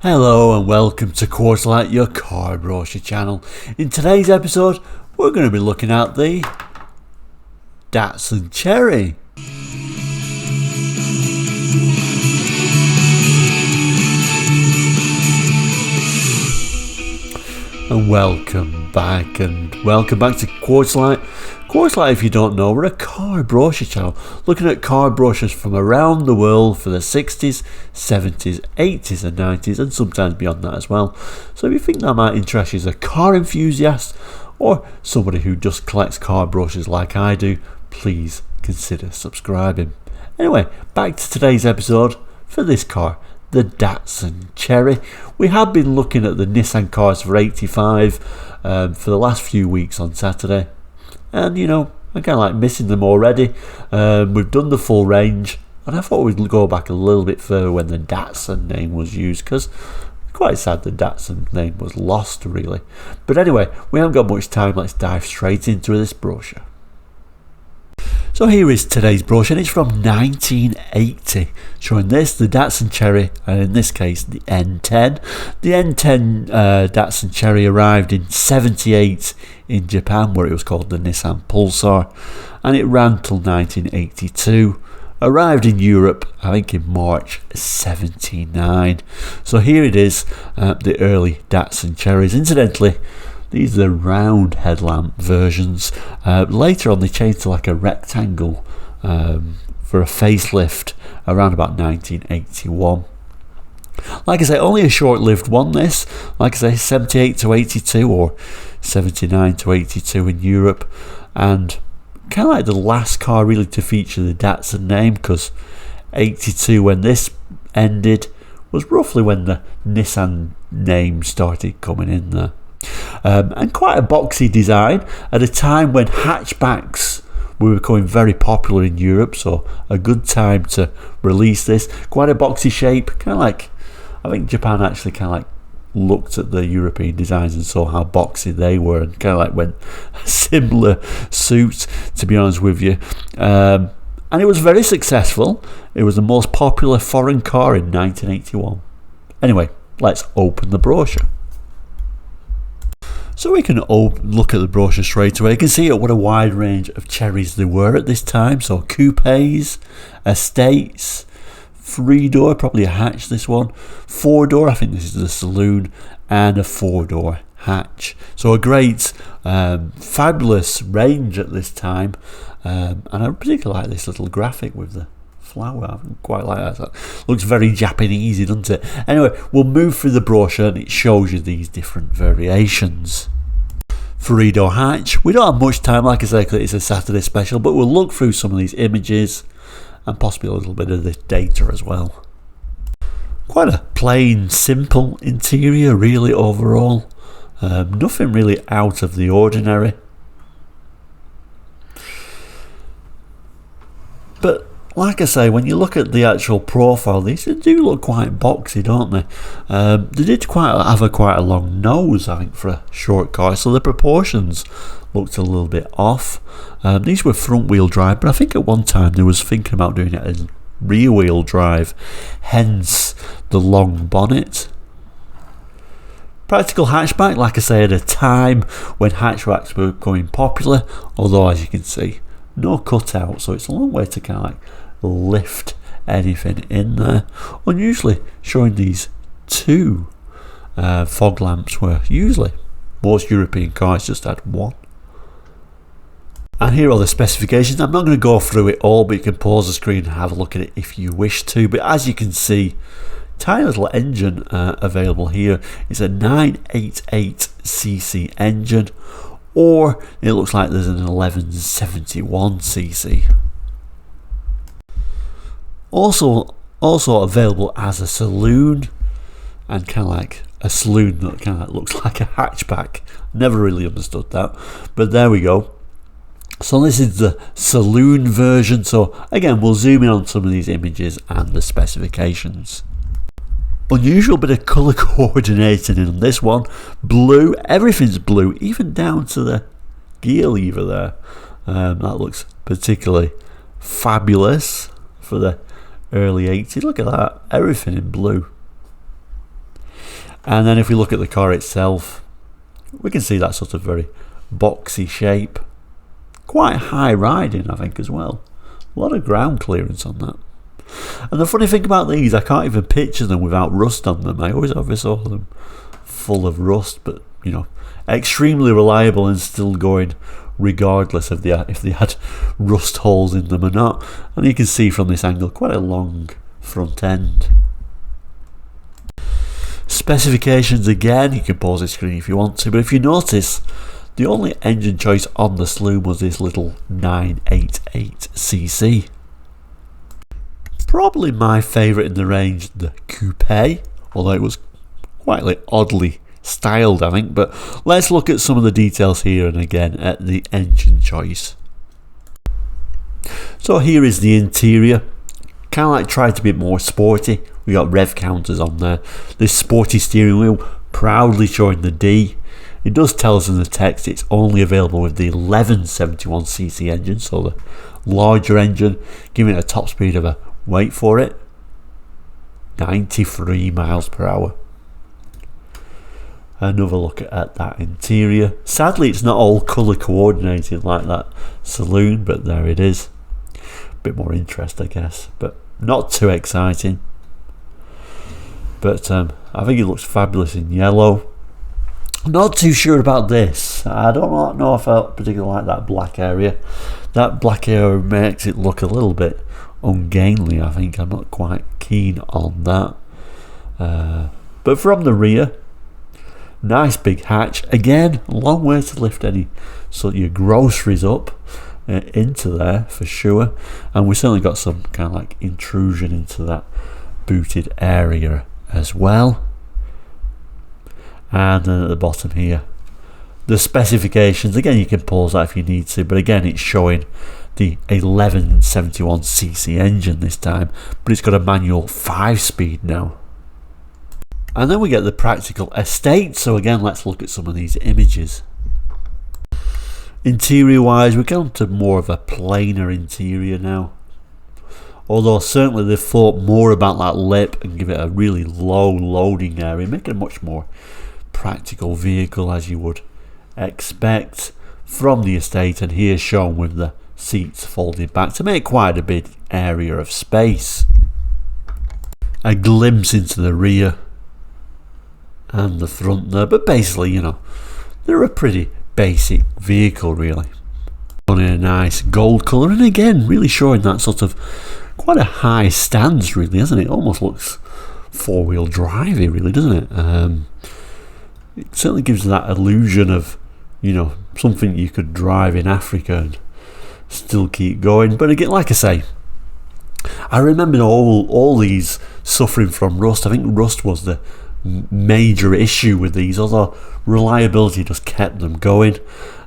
Hello and welcome to Quartzlight, your car brochure channel. In today's episode, we're going to be looking at the Datsun Cherry. And welcome back to Quartzlight. Quartzlight, if you don't know, we're a car brochure channel looking at car brochures from around the world for the 60s, 70s, 80s and 90s and sometimes beyond that as well. So if you think that might interest you as a car enthusiast or somebody who just collects car brochures like I do, please consider subscribing. Anyway, back to today's episode for this car, the Datsun Cherry. We have been looking at the Nissan cars for 85 for the last few weeks on Saturday. And you know, I kind of like missing them already. We've done the full range, and I thought we'd go back a little bit further when the Datsun name was used, because it's quite sad the Datsun name was lost, really. But anyway, we haven't got much time. Let's dive straight into this brochure. So here is today's brochure, and it's from 1980, showing this, the Datsun Cherry, and in this case the N10. The N10 Datsun Cherry arrived in 78 in Japan, where it was called the Nissan Pulsar, and it ran till 1982. Arrived in Europe, I think in March 79. So here it is, the early Datsun Cherries. Incidentally, these are the round headlamp versions. Later on they changed to like a rectangle for a facelift around about 1981. Like I say, only a short-lived one this. Like I say, 78 to 82 or 79 to 82 in Europe. And kind of like the last car really to feature the Datsun name, because 82 when this ended was roughly when the Nissan name started coming in there. And quite a boxy design at a time when hatchbacks were becoming very popular in Europe, so a good time to release this. Quite a boxy shape, kind of like, I think Japan actually kind of like looked at the European designs and saw how boxy they were and kind of like went a similar suit, to be honest with you. And it was very successful. It was the most popular foreign car in 1981. Anyway, let's open the brochure. So we can look at the brochure straight away. You can see what a wide range of cherries there were at this time. So coupes, estates, 3-door, probably a hatch this one, 4-door, I think this is the saloon, and a 4-door hatch. So a great, fabulous range at this time. And I particularly like this little graphic with the flower. I quite like that. Looks very Japanese, doesn't it? Anyway, we'll move through the brochure and it shows you these different variations. 3-door hatch. We don't have much time, like I say, because it's a Saturday special, but we'll look through some of these images and possibly a little bit of the data as well. Quite a plain, simple interior, really, overall. Nothing really out of the ordinary. But like I say, when you look at the actual profile, these do look quite boxy, don't they? They did have quite a long nose, I think, for a short car, so the proportions looked a little bit off. These were front wheel drive, but I think at one time they was thinking about doing it as rear wheel drive, hence the long bonnet. Practical hatchback, like I say, at a time when hatchbacks were becoming popular, although as you can see, no cutout, so it's a long way to kind of like lift anything in there. Unusually showing these two fog lamps, where usually most European cars just had one. And here are the specifications. I'm not going to go through it all, but you can pause the screen and have a look at it if you wish to. But as you can see, tiny little engine available here. It's a 988cc engine, or it looks like there's an 1171cc. Also available as a saloon, and kind of like a saloon that kind of looks like a hatchback. Never really understood that, but there we go. So this is the saloon version. So again, we'll zoom in on some of these images and the specifications. Unusual bit of colour coordinating in this one. Blue, everything's blue, even down to the gear lever there. That looks particularly fabulous for the early 80s. Look at that, everything in blue. And then if we look at the car itself, we can see that sort of very boxy shape. Quite high riding, I think, as well. A lot of ground clearance on that. And the funny thing about these, I can't even picture them without rust on them. I always saw them full of rust, but you know, extremely reliable and still going regardless of if they had rust holes in them or not. And you can see from this angle quite a long front end. Specifications again, you can pause the screen if you want to, but if you notice, the only engine choice on the Saloon was this little 988cc. Probably my favourite in the range, the coupe, although it was quite oddly styled, I think. But let's look at some of the details here and again at the engine choice. So here is the interior. Kind of like tried to be more sporty. We got rev counters on there. This sporty steering wheel proudly showing the D. It does tell us in the text it's only available with the 1171cc engine, so the larger engine, giving it a top speed of wait for it, 93 miles per hour. Another look at that interior. Sadly, it's not all colour coordinated like that Saloon, but there it is. A bit more interest, I guess, but not too exciting. But I think it looks fabulous in yellow. Not too sure about this. I don't know if I particularly like that black area. That black area makes it look a little bit ungainly, I think. I'm not quite keen on that. But from the rear, nice big hatch. Again, a long way to lift any sort of your groceries up into there for sure. And we certainly got some kind of like intrusion into that booted area as well. And then at the bottom here, the specifications. Again, you can pause that if you need to, but again, it's showing the 1171cc engine this time, but it's got a manual 5-speed now. And then we get the practical estate. So again, let's look at some of these images. Interior wise, we're going to more of a plainer interior now, although certainly they've thought more about that lip and give it a really low loading area, make it a much more practical vehicle as you would expect from the estate, and here shown with the seats folded back to make quite a big area of space. A glimpse into the rear and the front there, but basically, you know, they're a pretty basic vehicle really. On a nice gold colour, and again really showing that sort of quite a high stance really, isn't it? Almost looks four-wheel drivey really, doesn't it? It certainly gives that illusion of, you know, something you could drive in Africa and still keep going. But again, like I say, I remember all these suffering from rust. I think rust was the major issue with these, although reliability just kept them going.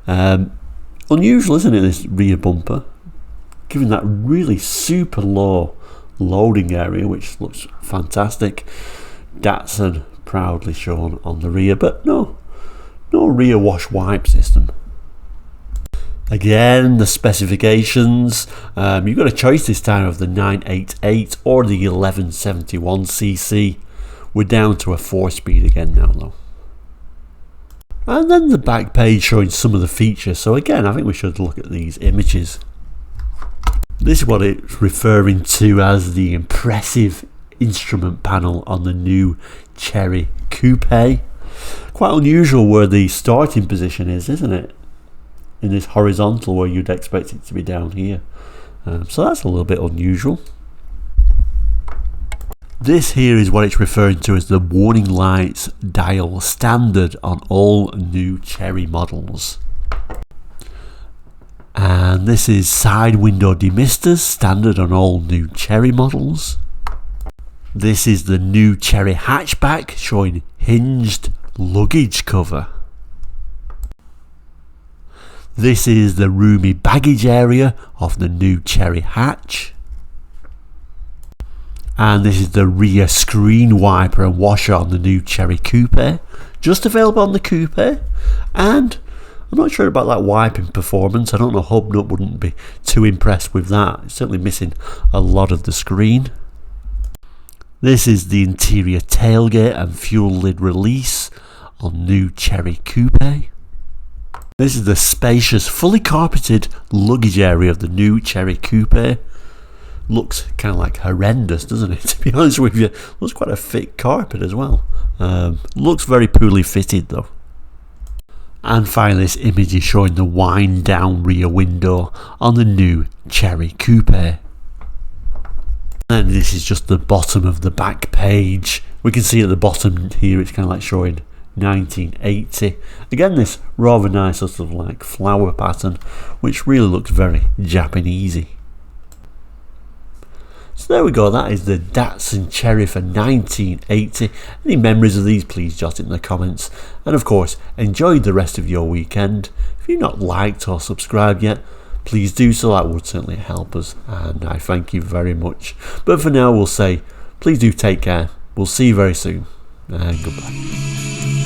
Unusual, isn't it, this rear bumper, giving that really super low loading area, which looks fantastic. Datsun proudly shown on the rear, but no rear wash wipe system. Again, the specifications, you've got a choice this time of the 988 or the 1171cc. We're down to a 4-speed again now though. And then the back page showing some of the features. So again, I think we should look at these images. This is what it's referring to as the impressive instrument panel on the new Cherry Coupe. Quite unusual where the starting position is, isn't it? In this horizontal where you'd expect it to be down here. So that's a little bit unusual. This here is what it's referring to as the warning lights dial, standard on all new Cherry models. And this is side window demisters, standard on all new Cherry models. This is the new Cherry Hatchback, showing hinged luggage cover. This is the roomy baggage area of the new Cherry Hatch. And this is the rear screen wiper and washer on the new Cherry Coupe. Just available on the Coupe. And I'm not sure about that wiping performance. I don't know, Hubnut wouldn't be too impressed with that. It's certainly missing a lot of the screen. This is the interior tailgate and fuel lid release on new Cherry Coupe. This is the spacious, fully carpeted luggage area of the new Cherry Coupe. Looks kind of like horrendous, doesn't it? To be honest with you, looks quite a thick carpet as well. Looks very poorly fitted though. And finally, this image is showing the wind down rear window on the new Cherry Coupe. And this is just the bottom of the back page. We can see at the bottom here it's kind of like showing 1980. Again, this rather nice sort of like flower pattern, which really looks very Japanesey. So there we go, that is the Datsun Cherry for 1980. Any memories of these, please jot it in the comments. And of course, enjoy the rest of your weekend. If you've not liked or subscribed yet, please do so, that would certainly help us, and I thank you very much. But for now, we'll say, please do take care. We'll see you very soon, and goodbye.